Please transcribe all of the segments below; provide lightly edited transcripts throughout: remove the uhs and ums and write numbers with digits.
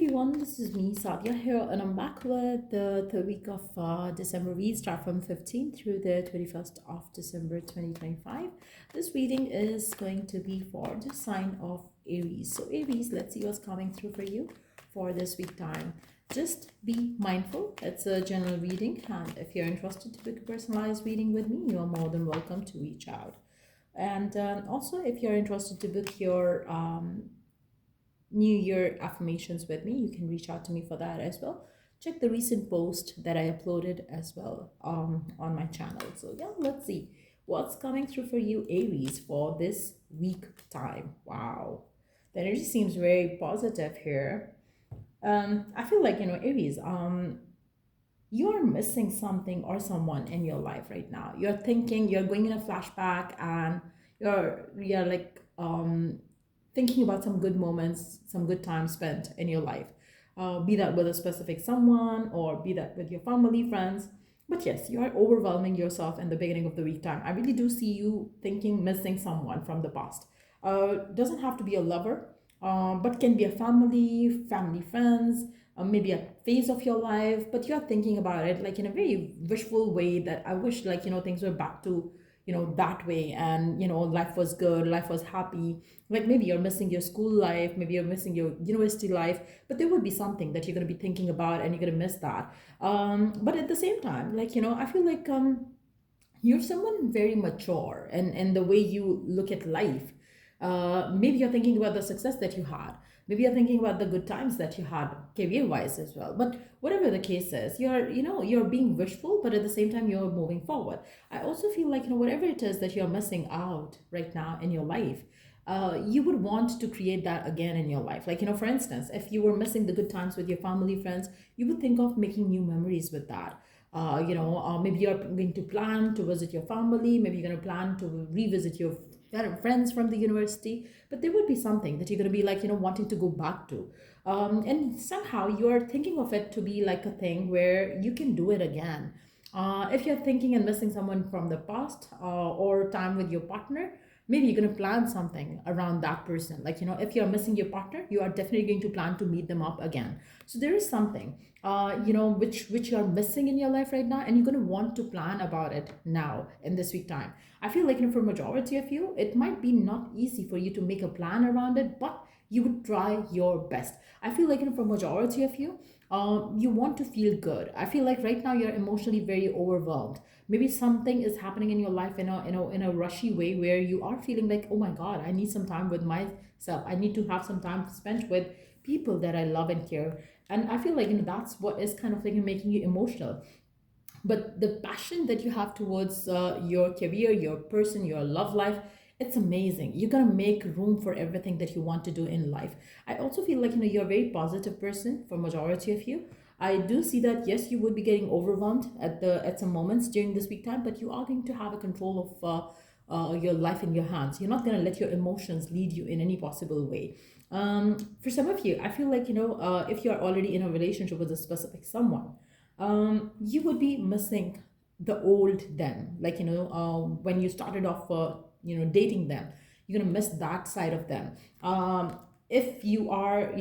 everyone, this is me, Sadia here, and I'm back with the third week of December. We start from 15th through the 21st of December 2025. This reading is going to be for the sign of Aries. So, Aries, let's see what's coming through for you for this week time. Just be mindful, it's a general reading, and if you're interested to book a personalized reading with me, you are more than welcome to reach out. And also, if you're interested to book your New Year affirmations with me, you can reach out to me for that as well. Check the recent post that I uploaded as well on my channel. So, yeah, let's see what's coming through for you, Aries, for this week time. Wow, the energy seems very positive here. I feel like, Aries, you are missing something or someone in your life right now. You're thinking, you're going in a flashback, and you're like thinking about some good moments, some good time spent in your life. Be that with a specific someone or be that with your family, friends. But yes, you are overwhelming yourself in the beginning of the week time. I really do see you thinking, missing someone from the past. Doesn't have to be a lover, but can be a family friends, maybe a phase of your life. But you're thinking about it like in a very wishful way that I wish, like, things were back to that way, and life was good, life was happy. Like maybe you're missing your school life, maybe you're missing your university life, but there would be something that you're going to be thinking about and you're going to miss that. But at the same time, like, I feel like you're someone very mature and the way you look at life. Maybe you're thinking about the success that you had. Maybe you're thinking about the good times that you had career wise as well. But whatever the case is, you're being wishful, but at the same time you're moving forward. I also feel like, whatever it is that you're missing out right now in your life, you would want to create that again in your life. Like, for instance, if you were missing the good times with your family, friends, you would think of making new memories with that. Maybe you're going to plan to visit your family, maybe you're going to plan to revisit your friends from the university, but there would be something that you're going to be like, wanting to go back to. And somehow you're thinking of it to be like a thing where you can do it again. If you're thinking and missing someone from the past, or time with your partner, maybe you're going to plan something around that person. Like, if you're missing your partner, you are definitely going to plan to meet them up again. So there is something, which you're missing in your life right now, and you're going to want to plan about it now in this week time. I feel like, for majority of you, it might be not easy for you to make a plan around it, but you would try your best. I feel like, for majority of you, you want to feel good. I feel like right now you're emotionally very overwhelmed. Maybe something is happening in your life in a rushy way where you are feeling like, oh my god, I need some time with myself. I need to have some time spent with people that I love and care. And I feel like, that's what is kind of like making you emotional. But the passion that you have towards your career, your person, your love life, it's amazing. You're gonna make room for everything that you want to do in life. I also feel like, you're a very positive person for majority of you. I do see that yes, you would be getting overwhelmed at some moments during this week time, but you are going to have a control of your life in your hands. You're not going to let your emotions lead you in any possible way. For some of you, I feel like, if you're already in a relationship with a specific someone, you would be missing the old them. Like, when you started off, dating them, you're gonna miss that side of them. If you are,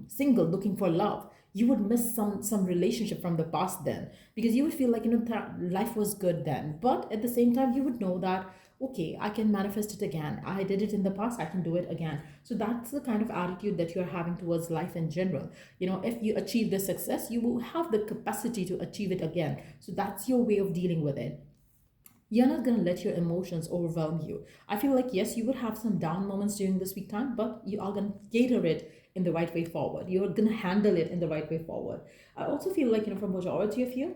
single looking for love, you would miss some relationship from the past then, because you would feel like, life was good then, but at the same time you would know that, okay, I can manifest it again. I did it in the past, I can do it again. So that's the kind of attitude that you're having towards life in general. If you achieve the success, you will have the capacity to achieve it again. So that's your way of dealing with it. You're not going to let your emotions overwhelm you. I feel like, yes, you would have some down moments during this week time, but you are going to cater it in the right way forward. You're going to handle it in the right way forward. I also feel like, for majority of you,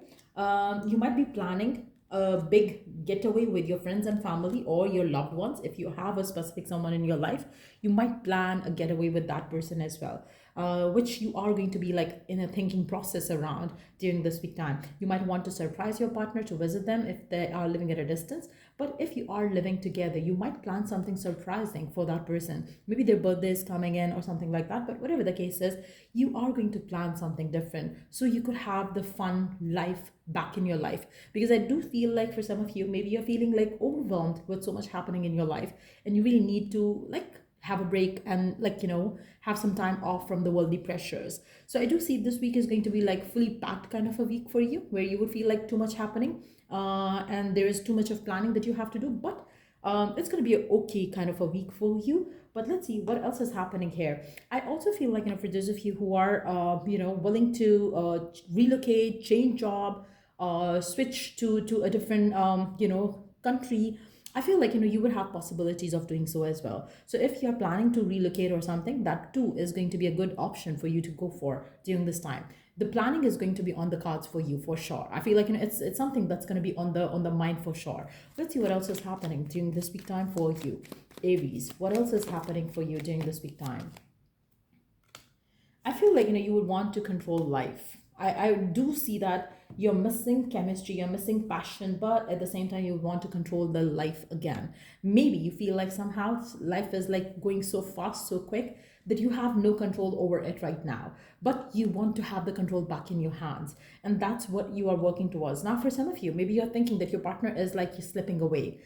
you might be planning a big getaway with your friends and family or your loved ones. If you have a specific someone in your life, you might plan a getaway with that person as well, which you are going to be like in a thinking process around during this week time. You might want to surprise your partner to visit them if they are living at a distance. But if you are living together, you might plan something surprising for that person. Maybe their birthday is coming in or something like that. But whatever the case is, you are going to plan something different so you could have the fun life back in your life. Because I do feel like for some of you, maybe you're feeling like overwhelmed with so much happening in your life, and you really need to like have a break and like, have some time off from the worldly pressures. So I do see this week is going to be like fully packed kind of a week for you, where you would feel like too much happening, and there is too much of planning that you have to do. But it's going to be a okay kind of a week for you. But let's see what else is happening here. I also feel like, for those of you who are willing to relocate, change job, switch to a different country, I feel like you would have possibilities of doing so as well. So if you're planning to relocate or something, that too is going to be a good option for you to go for during this time. The planning is going to be on the cards for you for sure. I feel like it's something that's going to be on the mind for sure. Let's see what else is happening during this week time for you, Aries. What else is happening for you during this week time? I feel like you would want to control life. I do see that you're missing chemistry, you're missing passion, but at the same time you want to control the life again. Maybe you feel like somehow life is like going so fast, so quick, that you have no control over it right now, but you want to have the control back in your hands, and that's what you are working towards. Now for some of you, maybe you're thinking that your partner is like slipping away.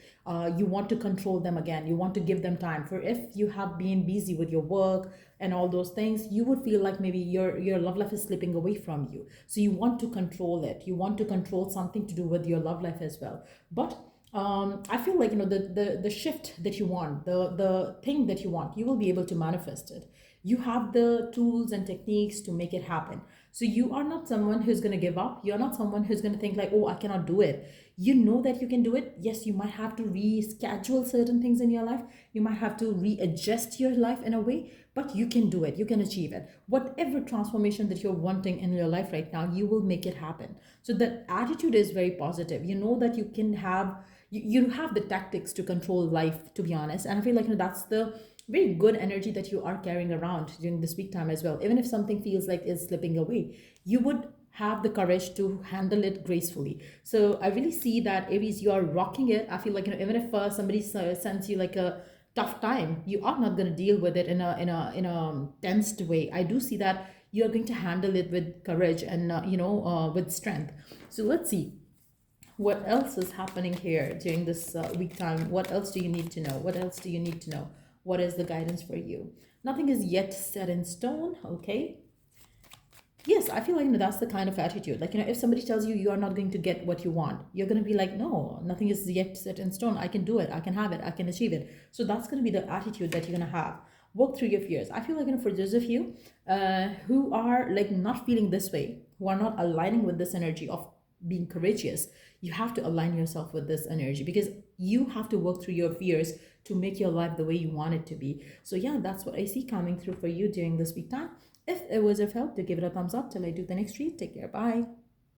You want to control them again, you want to give them time. For if you have been busy with your work and all those things, you would feel like maybe your love life is slipping away from you, so you want to control it. You want to control something to do with your love life as well. But I feel like the shift that you want, the thing that you want, you will be able to manifest it. You have the tools and techniques to make it happen. So you are not someone who's going to give up. You're not someone who's going to think like, oh, I cannot do it. You know that you can do it. Yes, you might have to reschedule certain things in your life. You might have to readjust your life in a way, but you can do it. You can achieve it. Whatever transformation that you're wanting in your life right now, you will make it happen. So the attitude is very positive. You know that you can have, you have the tactics to control life, to be honest. And I feel like that's the very good energy that you are carrying around during this week time as well. Even if something feels like it's slipping away, you would have the courage to handle it gracefully. So I really see that, Aries, you are rocking it. I feel like even if somebody sends you like a tough time, you are not going to deal with it in a tensed way. I do see that you are going to handle it with courage and with strength. So let's see what else is happening here during this week time. What else do you need to know? What else do you need to know? What is the guidance for you? Nothing is yet set in stone. Okay. Yes, I feel like that's the kind of attitude. Like, if somebody tells you you are not going to get what you want, you're going to be like, no, nothing is yet set in stone. I can do it. I can have it. I can achieve it. So that's going to be the attitude that you're going to have. Work through your fears. I feel like, for those of you who are like not feeling this way, who are not aligning with this energy of being courageous, you have to align yourself with this energy, because you have to work through your fears to make your life the way you want it to be. So yeah, that's what I see coming through for you during this week time. If it was of help, to give it a thumbs up. Till I do the next read, take care. Bye.